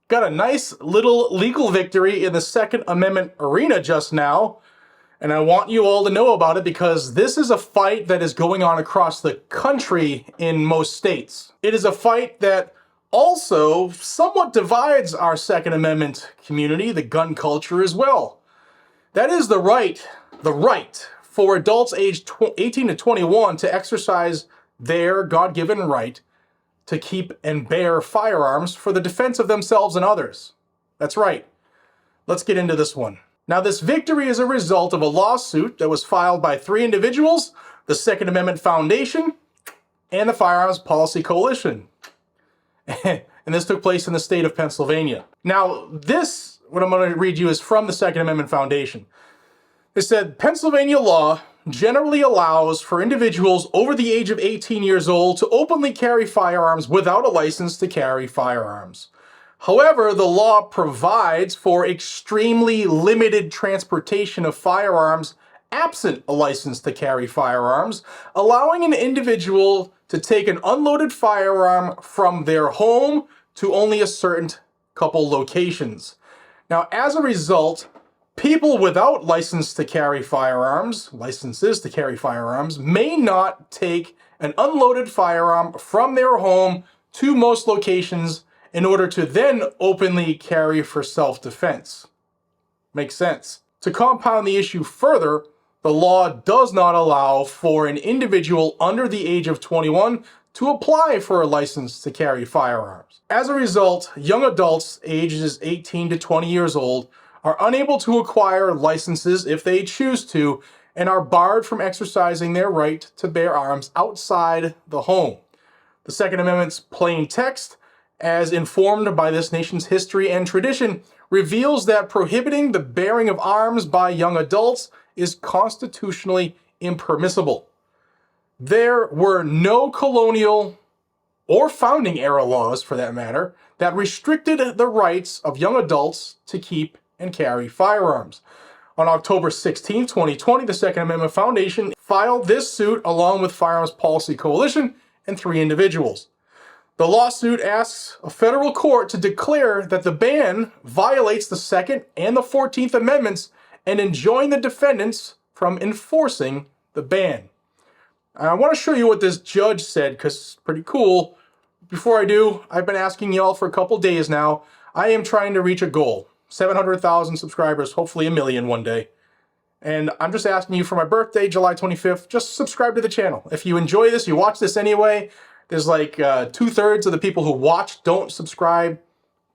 Got a nice little legal victory in the Second Amendment arena just now, and I want you all to know about it because this is a fight that is going on across the country in most states. It is a fight that also somewhat divides our Second Amendment community, the gun culture as well. That is the right for adults aged 18 to 21 to exercise their God-given right to keep and bear firearms for the defense of themselves and others. That's right. Let's get into this one. Now, this victory is a result of a lawsuit that was filed by 3 individuals, the Second Amendment Foundation, and the Firearms Policy Coalition. And this took place in the state of Pennsylvania. Now, what I'm going to read you is from the Second Amendment Foundation. It said, Pennsylvania law generally allows for individuals over the age of 18 years old to openly carry firearms without a license to carry firearms. However, the law provides for extremely limited transportation of firearms absent a license to carry firearms, allowing an individual to take an unloaded firearm from their home to only a certain couple locations. Now, as a result, people without licenses to carry firearms may not take an unloaded firearm from their home to most locations in order to then openly carry for self-defense. Makes sense. To compound the issue further, the law does not allow for an individual under the age of 21 to apply for a license to carry firearms. As a result, young adults ages 18 to 20 years old are unable to acquire licenses if they choose to and are barred from exercising their right to bear arms outside the home. The Second Amendment's plain text, as informed by this nation's history and tradition, reveals that prohibiting the bearing of arms by young adults is constitutionally impermissible. There were no colonial or founding era laws, for that matter, that restricted the rights of young adults to keep and carry firearms. On October 16, 2020, the Second Amendment Foundation filed this suit along with Firearms Policy Coalition and 3 individuals. The lawsuit asks a federal court to declare that the ban violates the Second and the 14th Amendments and enjoin the defendants from enforcing the ban. I want to show you what this judge said because it's pretty cool. Before I do, I've been asking y'all for a couple days now. I am trying to reach a goal. 700,000 subscribers, hopefully 1 million one day. And I'm just asking you for my birthday, July 25th, just subscribe to the channel. If you enjoy this, you watch this anyway, there's like 2/3 of the people who watch don't subscribe.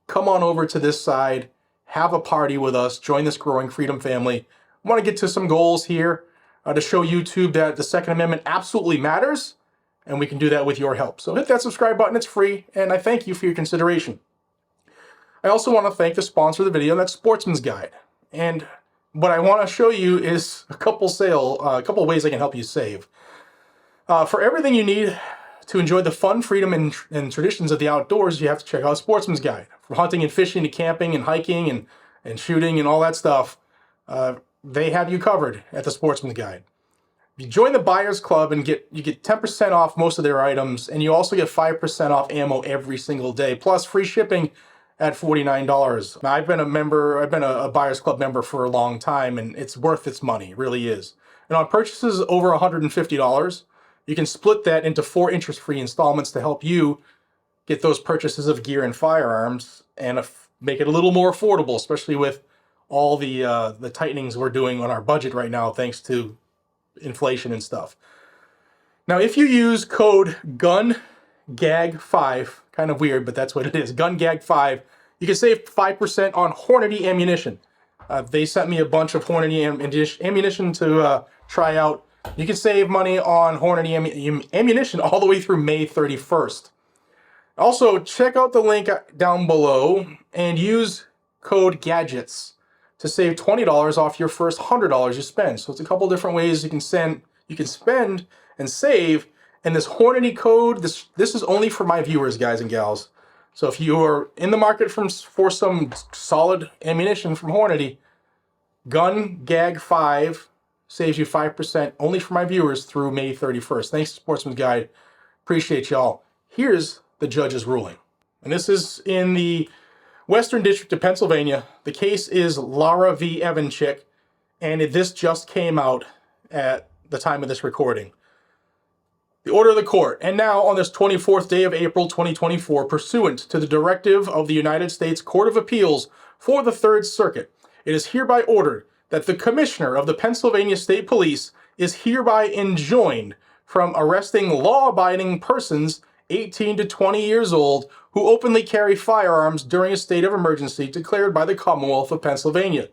Come on over to this side, have a party with us, join this growing freedom family. I want to get to some goals here to show YouTube that the Second Amendment absolutely matters, and we can do that with your help. So hit that subscribe button, it's free, and I thank you for your consideration. I also want to thank the sponsor of the video, and that's Sportsman's Guide. And what I want to show you is a couple ways I can help you save. For everything you need to enjoy the fun, freedom, and traditions of the outdoors, you have to check out Sportsman's Guide. From hunting and fishing to camping and hiking and shooting and all that stuff, they have you covered at the Sportsman's Guide. If you join the Buyers Club and you get 10% off most of their items, and you also get 5% off ammo every single day, plus free shipping at $49. Now, I've been a Buyers Club member for a long time, and it's worth its money, it really is. And on purchases over $150, you can split that into 4 interest-free installments to help you get those purchases of gear and firearms and make it a little more affordable, especially with all the tightenings we're doing on our budget right now, thanks to inflation and stuff. Now, if you use code GUNGAG5, kind of weird, but that's what it is, GUNGAG5, you can save 5% on Hornady ammunition. They sent me a bunch of Hornady ammunition to try out. You can save money on Hornady ammunition all the way through May 31st. Also, check out the link down below and use code GADGETS to save $20 off your first $100 you spend. So it's a couple different ways you can spend and save. And this Hornady code, this is only for my viewers, guys and gals. So if you are in the market for some solid ammunition from Hornady, GUNGAG5 saves you 5% only for my viewers through May 31st. Thanks to Sportsman's Guide. Appreciate y'all. Here's the judge's ruling. And this is in the Western District of Pennsylvania. The case is Lara v. Evanchik, and this just came out at the time of this recording. The order of the court. And now, on this 24th day of April 2024, pursuant to the directive of the United States Court of Appeals for the Third Circuit, it is hereby ordered that the Commissioner of the Pennsylvania State Police is hereby enjoined from arresting law-abiding persons 18 to 20 years old who openly carry firearms during a state of emergency declared by the Commonwealth of Pennsylvania.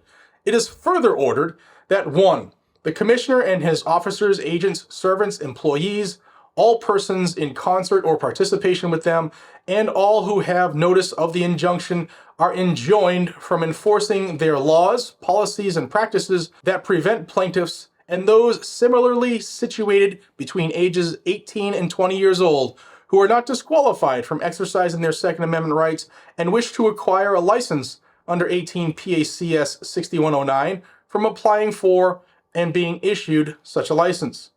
It is further ordered that 1. The Commissioner and his officers, agents, servants, employees, all persons in concert or participation with them, and all who have notice of the injunction are enjoined from enforcing their laws, policies, and practices that prevent plaintiffs and those similarly situated between ages 18 and 20 years old who are not disqualified from exercising their Second Amendment rights and wish to acquire a license under 18 PACS 6109 from applying for and being issued such a license.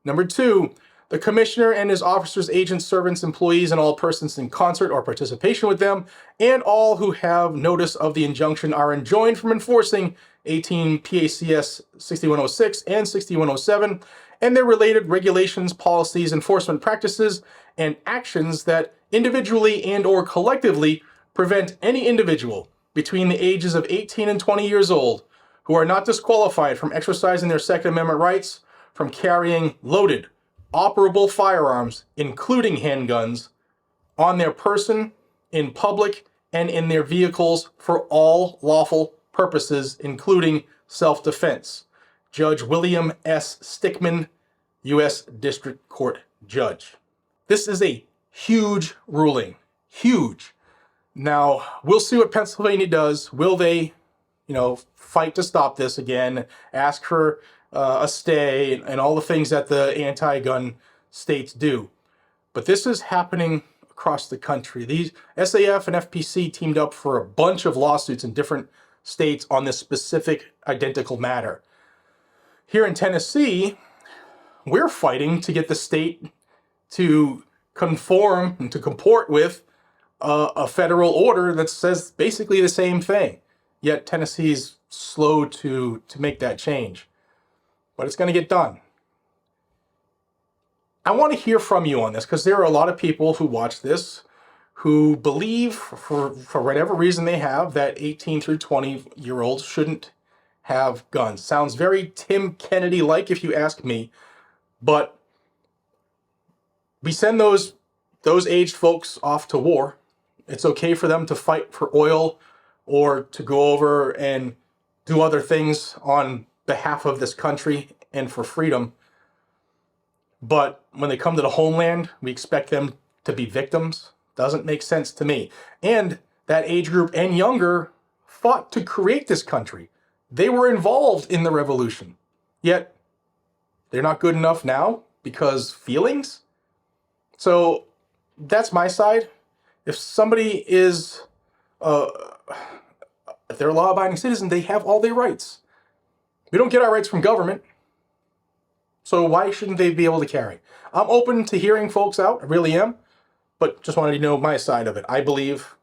Number 2, the Commissioner and his officers, agents, servants, employees, and all persons in concert or participation with them, and all who have notice of the injunction are enjoined from enforcing 18 PACS 6106 and 6107, and their related regulations, policies, enforcement practices, and actions that individually and or collectively prevent any individual between the ages of 18 and 20 years old who are not disqualified from exercising their Second Amendment rights from carrying loaded, operable firearms, including handguns, on their person, in public, and in their vehicles for all lawful purposes, including self-defense. Judge William S. Stickman, U.S. District Court Judge. This is a huge ruling. Huge. Now, we'll see what Pennsylvania does. Will they, fight to stop this again, ask for a stay, and all the things that the anti-gun states do. But this is happening across the country. These SAF and FPC teamed up for a bunch of lawsuits in different states on this specific identical matter. Here in Tennessee, we're fighting to get the state to conform and to comport with a federal order that says basically the same thing. Yet Tennessee's slow to make that change. But it's going to get done. I want to hear from you on this because there are a lot of people who watch this who believe, for whatever reason they have, that 18 through 20-year-olds shouldn't have guns. Sounds very Tim Kennedy-like if you ask me, but we send those aged folks off to war. It's okay for them to fight for oil or to go over and do other things on behalf of this country and for freedom. But when they come to the homeland, we expect them to be victims. Doesn't make sense to me. And that age group and younger fought to create this country. They were involved in the revolution. Yet they're not good enough now because feelings? So that's my side. If somebody is if they're a law-abiding citizen, they have all their rights. We don't get our rights from government. So why shouldn't they be able to carry? I'm open to hearing folks out. I really am. But just wanted to know my side of it. I believe,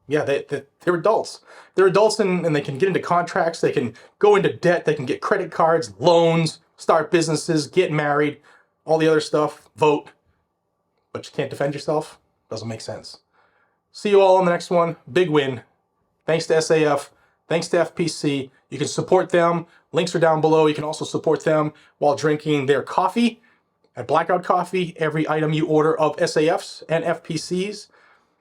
they're adults. They're adults and they can get into contracts. They can go into debt. They can get credit cards, loans, start businesses, get married, all the other stuff, vote. But you can't defend yourself? Doesn't make sense. See you all on the next one. Big win. Thanks to SAF. Thanks to FPC. You can support them. Links are down below. You can also support them while drinking their coffee at Blackout Coffee. Every item you order of SAFs and FPCs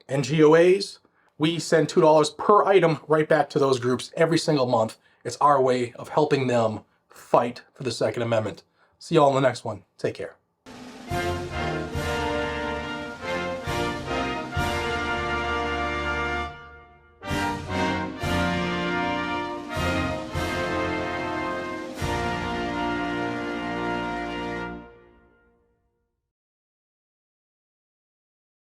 and GOAs, we send $2 per item right back to those groups every single month. It's our way of helping them fight for the Second Amendment. See you all in the next one. Take care.